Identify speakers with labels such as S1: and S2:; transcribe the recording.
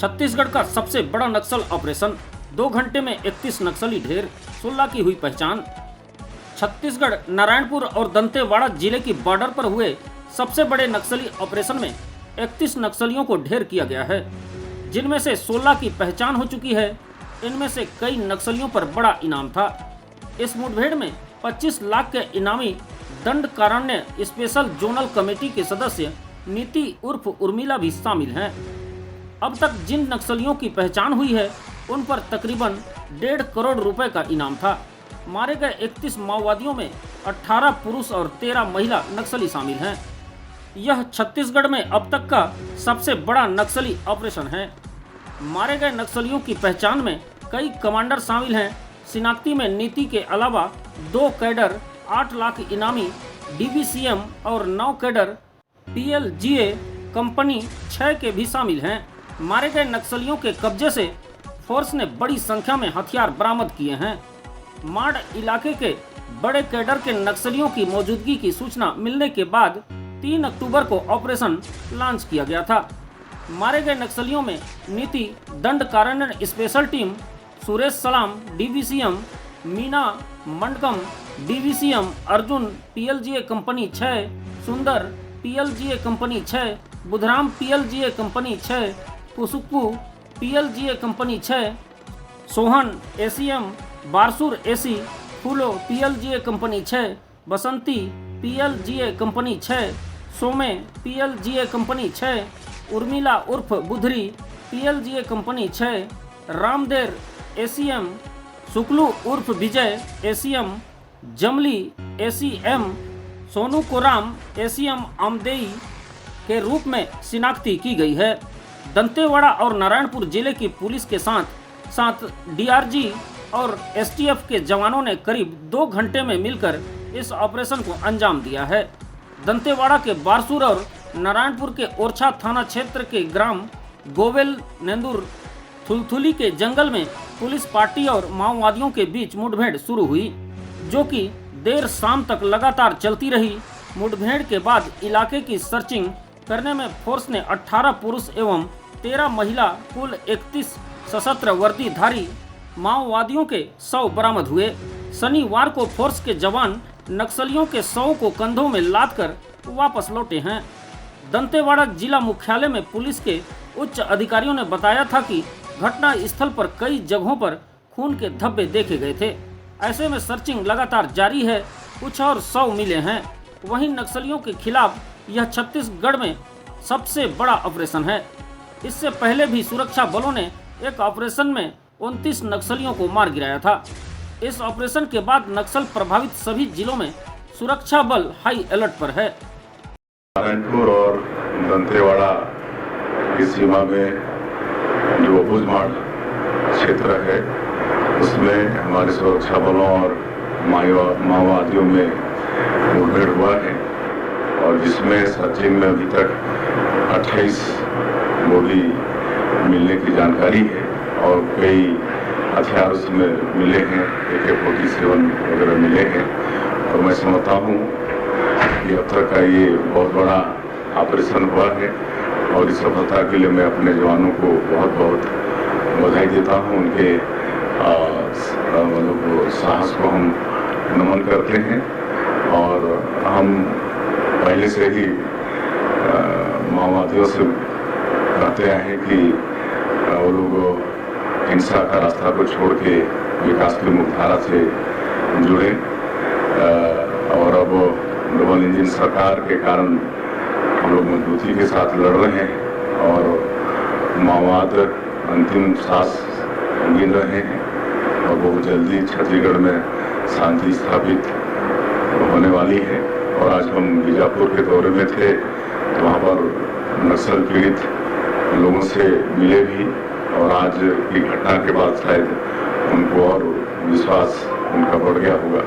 S1: छत्तीसगढ़ का सबसे बड़ा नक्सल ऑपरेशन, 2 घंटे में 31 नक्सली ढेर, 16 की हुई पहचान। छत्तीसगढ़ नारायणपुर और दंतेवाड़ा जिले की बॉर्डर पर हुए सबसे बड़े नक्सली ऑपरेशन में 31 नक्सलियों को ढेर किया गया है, जिनमें से 16 की पहचान हो चुकी है। इनमें से कई नक्सलियों पर बड़ा इनाम था। इस मुठभेड़ में 25 लाख के इनामी दंडकारण्य स्पेशल जोनल कमेटी के सदस्य नीति उर्फ उर्मिला भी शामिल हैं। अब तक जिन नक्सलियों की पहचान हुई है उन पर तकरीबन 1.5 करोड़ रुपए का इनाम था। मारे गए 31 माओवादियों में 18 पुरुष और 13 महिला नक्सली शामिल हैं। यह छत्तीसगढ़ में अब तक का सबसे बड़ा नक्सली ऑपरेशन है। मारे गए नक्सलियों की पहचान में कई कमांडर शामिल हैं। शिनाख्ती में नीति के अलावा 2 कैडर, 8 लाख इनामी DVCM और 9 कैडर PLGA कंपनी 6 के भी शामिल हैं। मारे गए नक्सलियों के कब्जे से फोर्स ने बड़ी संख्या में हथियार बरामद किए हैं। माड़ इलाके के बड़े कैडर के नक्सलियों की मौजूदगी की सूचना मिलने के बाद 3 अक्टूबर को ऑपरेशन लॉन्च किया गया था। मारे गए नक्सलियों में नीति Dandakaranya special team, Suresh Salam DVCM, Meena Mandkam DVCM, Arjun PLGA company 6, Sundar PLGA company 6, Budhram PLGA company 6, Pusukku PLGA company 6, Sohan ACM, Barsur AC, Phoolo PLGA company 6, Basanti PLGA company 6, Some PLGA company 6, Urmila उर्फ Budhri PLGA company 6, Ramder ACM, Shuklu उर्फ विजय ACM, जमली ACM, सोनू कोराम ACM आमदेई के रूप में शिनाख्ती की गई है। दंतेवाड़ा और नारायणपुर जिले की पुलिस के साथ DRG और STF के जवानों ने करीब 2 घंटे में मिलकर इस ऑपरेशन को अंजाम दिया है। दंतेवाड़ा के बारसूर और नारायणपुर के ओरछा थाना क्षेत्र के ग्राम गोवेल नेंदुर थुलथुली के जंगल में पुलिस पार्टी और माओवादियों के बीच मुठभेड़ शुरू हुई, जो कि देर शाम तक लगातार चलती रही। मुठभेड़ के बाद इलाके की सर्चिंग करने में फोर्स ने 18 पुरुष एवं 13 महिला कुल 31 सशस्त्र वर्दीधारी माओवादियों के शव बरामद हुए। शनिवार को फोर्स के जवान नक्सलियों के शव को कंधों में लादकर वापस लौटे हैं। दंतेवाड़ा जिला मुख्यालय में पुलिस के उच्च अधिकारियों ने बताया था कि घटना स्थल पर कई जगहों पर खून के धब्बे देखे गए थे। ऐसे में सर्चिंग लगातार जारी है। कुछ और शव मिले हैं। वहीं नक्सलियों के खिलाफ यह छत्तीसगढ़ में सबसे बड़ा ऑपरेशन है। इससे पहले भी सुरक्षा बलों ने एक ऑपरेशन में 29 नक्सलियों को मार गिराया था। इस ऑपरेशन के बाद नक्सल प्रभावित सभी जिलों में सुरक्षा बल हाई अलर्ट पर है।
S2: नारायणपुर और दंतेवाड़ा की सीमा में जो बुजमाड़ क्षेत्र है उसमें हमारे सुरक्षा बलों और माओवादियों में मुठभेड़ हुआ है और जिसमें सर्चिंग में अभी तक 28 बॉडी मिलने की जानकारी है और कई हथियार उसमें मिले हैं, AK-47 वगैरह मिले हैं। और मैं समझता हूँ कि अब तक का ये बहुत बड़ा ऑपरेशन हुआ है और इस सफलता के लिए मैं अपने जवानों को बहुत बहुत बधाई देता हूँ। उनके मतलब साहस को हम नमन करते हैं और हम पहले से ही माओवादियों से कहते आए हैं कि वो लोग हिंसा का रास्ता को छोड़ के विकास की मुख्यधारा से जुड़े और अब डबल इंजन सरकार के कारण हम लोग मजबूती के साथ लड़ रहे हैं और माओवाद अंतिम सांस गिन रहे हैं और बहुत जल्दी छत्तीसगढ़ में शांति स्थापित होने वाली है। और आज हम बीजापुर के दौरे में थे तो वहाँ पर नक्सल पीड़ित लोगों से मिले भी और आज की घटना के बाद शायद उनको और विश्वास उनका बढ़ गया होगा।